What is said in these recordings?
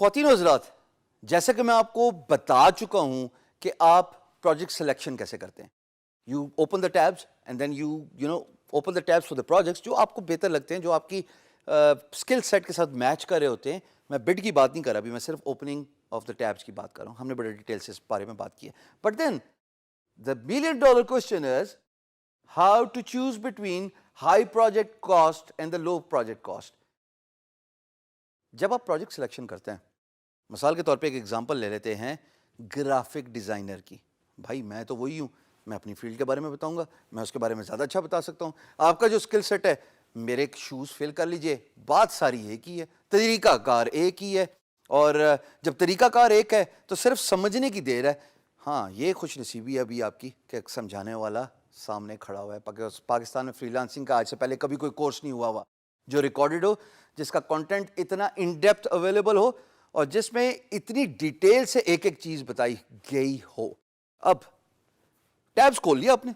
خواتین و حضرات، جیسا کہ میں آپ کو بتا چکا ہوں کہ آپ پروجیکٹ سلیکشن کیسے کرتے ہیں. You open the tabs and then you open the tabs for the projects جو آپ کو بہتر لگتے ہیں, جو آپ کی اسکل سیٹ کے ساتھ میچ کر رہے ہوتے ہیں. میں بڈ کی بات نہیں کر رہا ابھی, میں صرف اوپننگ آف دا ٹیبس کی بات کر رہا ہوں. ہم نے بڑے ڈیٹیل سے اس بارے میں بات کی ہے. But then the $1,000,000 question is how to choose between high project cost and the low project cost. جب آپ پروجیکٹ سلیکشن کرتے ہیں, مثال کے طور پہ ایک ایگزامپل لے لیتے ہیں گرافک ڈیزائنر کی. بھائی میں تو وہی ہوں, میں اپنی فیلڈ کے بارے میں بتاؤں گا, میں اس کے بارے میں زیادہ اچھا بتا سکتا ہوں. آپ کا جو اسکل سیٹ ہے, میرے شوز فل کر لیجئے, بات ساری ایک ہی ہے, طریقہ کار ایک ہی ہے. اور جب طریقہ کار ایک ہے تو صرف سمجھنے کی دیر ہے. ہاں, یہ خوش نصیبی ہے ابھی آپ کی کہ سمجھانے والا سامنے کھڑا ہوا ہے. پاکستان میں فری لانسنگ کا آج سے پہلے کبھی کوئی کورس نہیں ہوا جو ریکارڈڈ ہو, جس کا کنٹینٹ اتنا ان ڈیپتھ اویلیبل ہو اور جس میں اتنی ڈیٹیل سے ایک ایک چیز بتائی گئی ہو. اب ٹیبز کھول لیا آپ نے,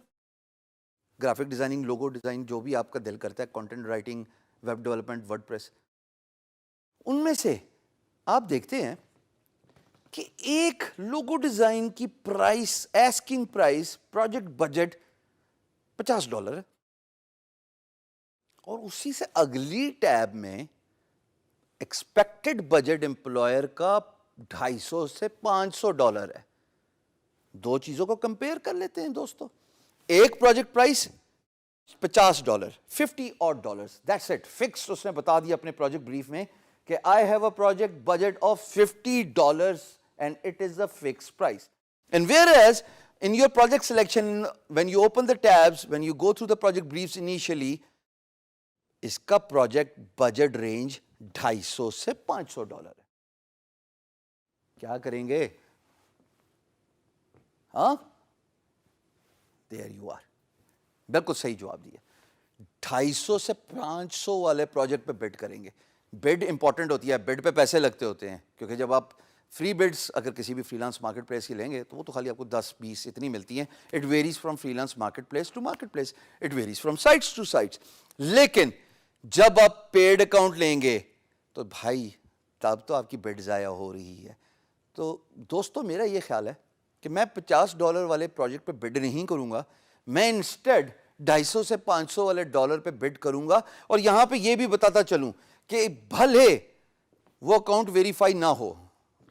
گرافک ڈیزائننگ, لوگو ڈیزائن, جو بھی آپ کا دل کرتا ہے, content writing, web development, word press. ان میں سے آپ دیکھتے ہیں کہ ایک لوگو ڈیزائن کی price, asking price, project budget $50 ہے, اور اسی سے اگلی ٹیب میں ایکسپیکٹڈ بجٹ امپلائر کا $250 سے $500 ہے. دو چیزوں کو کمپیئر کر لیتے ہیں دوستو. ایک project price $50, $50 that's it, fix. اس نے بتا دیا اپنے پروجیکٹ بریف میں کہ I have a project budget of $50 and it is a fixed price. And whereas in your project selection, when you open the tabs, when you go through the project briefs initially, اس کا project budget range $250 سے $500 ہے. کیا کریں گے؟ ہاں, there you are. بالکل صحیح جواب دیا. 250 سے 500 والے پروجیکٹ پہ بڈ کریں گے. بڈ امپورٹنٹ ہوتی ہے, بڈ پہ پیسے لگتے ہوتے ہیں, کیونکہ جب آپ فری بڈس اگر کسی بھی فری لانس مارکیٹ پلیس کی لیں گے تو وہ تو خالی آپ کو 10-20 اتنی ملتی ہیں. It varies from freelance marketplace to marketplace, it varies from sites to sites. لیکن جب آپ پیڈ اکاؤنٹ لیں گے تو بھائی تب تو آپ کی بڈ ضائع ہو رہی ہے. تو دوستو میرا یہ خیال ہے کہ میں $50 والے پروجیکٹ پہ بڈ نہیں کروں گا, میں انسٹیڈ 250 سے 500 والے ڈالر پہ بڈ کروں گا. اور یہاں پہ یہ بھی بتاتا چلوں کہ بھلے وہ اکاؤنٹ ویریفائی نہ ہو,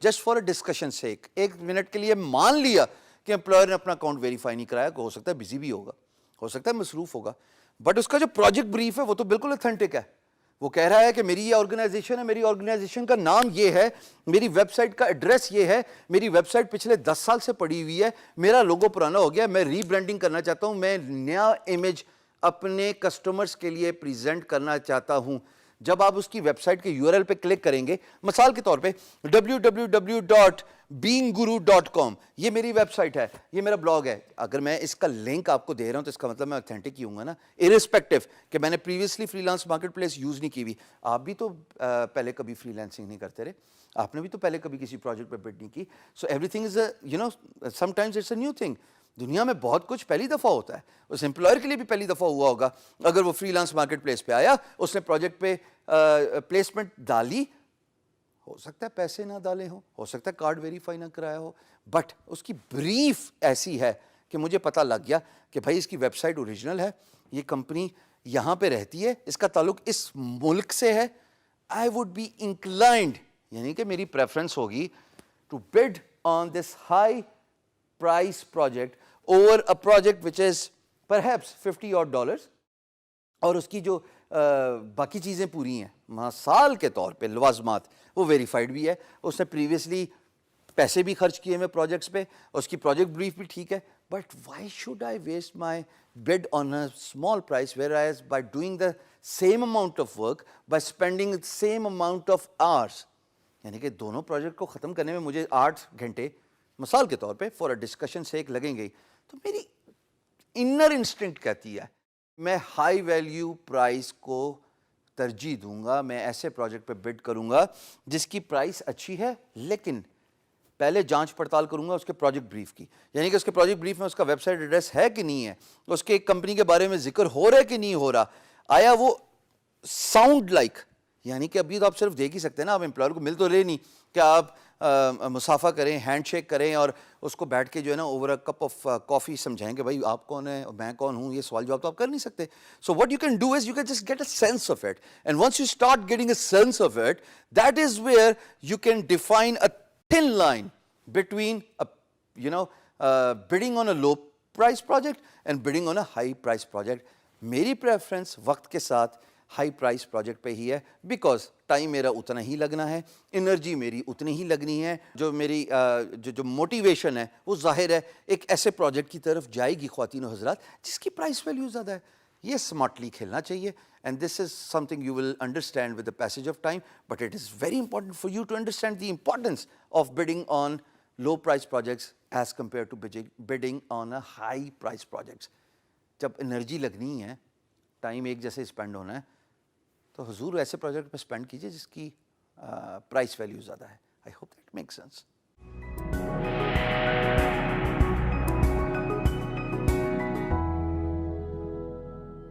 just for a discussion sake, 1 minute کے لیے مان لیا کہ امپلائر نے اپنا اکاؤنٹ ویریفائی نہیں کرایا, ہو سکتا ہے بزی بھی ہوگا, ہو سکتا ہے مصروف ہوگا, بٹ اس کا جو پروجیکٹ بریف ہے وہ تو بالکل اتھینٹک ہے. وہ کہہ رہا ہے کہ میری یہ آرگنائزیشن ہے, میری آرگنائزیشن کا نام یہ ہے, میری ویب سائٹ کا ایڈریس یہ ہے, میری ویب سائٹ پچھلے 10 سال سے پڑی ہوئی ہے, میرا لوگو پرانا ہو گیا, میں ری برانڈنگ کرنا چاہتا ہوں, میں نیا امیج اپنے کسٹمرز کے لیے پریزنٹ کرنا چاہتا ہوں. جب آپ اس کی ویب سائٹ کے URL پہ کلک کریں گے, مثال کے طور پہ www.beinguru.com, یہ میری ویب سائٹ ہے, یہ میرا بلاگ ہے. اگر میں اس کا لنک آپ کو دے رہا ہوں تو اس کا مطلب میں اتھینٹک ہی ہوں گا نا, ارسپیکٹو کہ میں نے previously free lance market place use نہیں کی ہوئی. آپ بھی تو پہلے کبھی فری لانسنگ نہیں کرتے رہے, آپ نے بھی تو پہلے کبھی کسی پروجیکٹ پہ بڈ نہیں کی. So everything is sometimes it's a new thing. دنیا میں بہت کچھ پہلی دفعہ ہوتا ہے, اس امپلائر کے لیے بھی پہلی دفعہ ہوا ہوگا. اگر وہ فری لانس مارکیٹ پلیس پہ آیا, اس نے پروجیکٹ پہ پلیسمنٹ ڈالی, ہو سکتا ہے پیسے نہ ڈالے ہوں, ہو سکتا ہے کارڈ ویریفائی نہ کرایا ہو, بٹ اس کی بریف ایسی ہے کہ مجھے پتہ لگ گیا کہ بھائی اس کی ویب سائٹ اوریجنل ہے, یہ کمپنی یہاں پہ رہتی ہے, اس کا تعلق اس ملک سے ہے. آئی وڈ بی انکلائنڈ, یعنی کہ میری پریفرنس ہوگی to bid on this high price project over a project which is perhaps $50 اور اس کی جو باقی چیزیں پوری ہیں, مثال کے طور پہ لوازمات, وہ ویریفائڈ بھی ہے, اس نے پریویسلی پیسے بھی خرچ کیے ہوئے پروجیکٹس پہ, اس کی پروجیکٹ بریف بھی ٹھیک ہے. But why should I waste my bid on a small price whereas by doing the same amount of work, by spending the same amount of hours, یعنی کہ دونوں پروجیکٹ کو ختم کرنے میں مجھے 8 گھنٹے مثال کے طور پہ فور اے ڈسکشن سے ایک لگیں گے, تو میری انر انسٹنکٹ کہتی ہے میں ہائی ویلیو پرائز کو ترجیح دوں گا, میں ایسے پروجیکٹ پہ بڈ کروں گا جس کی پرائس اچھی ہے, لیکن پہلے جانچ پڑتال کروں گا اس کے پروجیکٹ بریف کی, یعنی کہ اس کے پروجیکٹ بریف میں اس کا ویب سائٹ ایڈریس ہے کہ نہیں ہے, اس کے کمپنی کے بارے میں ذکر ہو رہا ہے کہ نہیں ہو رہا, آیا وہ ساؤنڈ لائک, یعنی کہ ابھی تو آپ صرف دیکھ ہی سکتے ہیں نا, آپ امپلائر کو مل تو رہے نہیں کیا آپ مسافہ کریں, ہینڈ شیک کریں اور اس کو بیٹھ کے جو ہے نا over a cup of coffee سمجھائیں کہ بھائی آپ کون ہیں, میں کون ہوں, یہ سوال جواب تو آپ کر نہیں سکتے. So what you can do is you can just get a sense of it, and once you start getting a sense of it, that is where you can define a thin line between bidding on a low price project and bidding on a high price project. میری preference وقت کے ساتھ high price project پہ ہی ہے, because time میرا اتنا ہی لگنا ہے, انرجی میری اتنی ہی لگنی ہے, جو میری جو موٹیویشن ہے وہ ظاہر ہے ایک ایسے پروجیکٹ کی طرف جائے گی خواتین و حضرات جس کی پرائس ویلیو زیادہ ہے. یہ اسمارٹلی کھیلنا چاہیے, and this is something you will understand with the passage of time, but it is very important for you to understand the importance of bidding on low price projects as compare to bidding on a high price projects. جب energy لگنی ہے, time ایک جیسے spend ہونا ہے, تو حضور ایسے پروجیکٹ پہ اسپینڈ کیجیے جس کی پرائس ویلیو زیادہ ہے. I hope that make sense.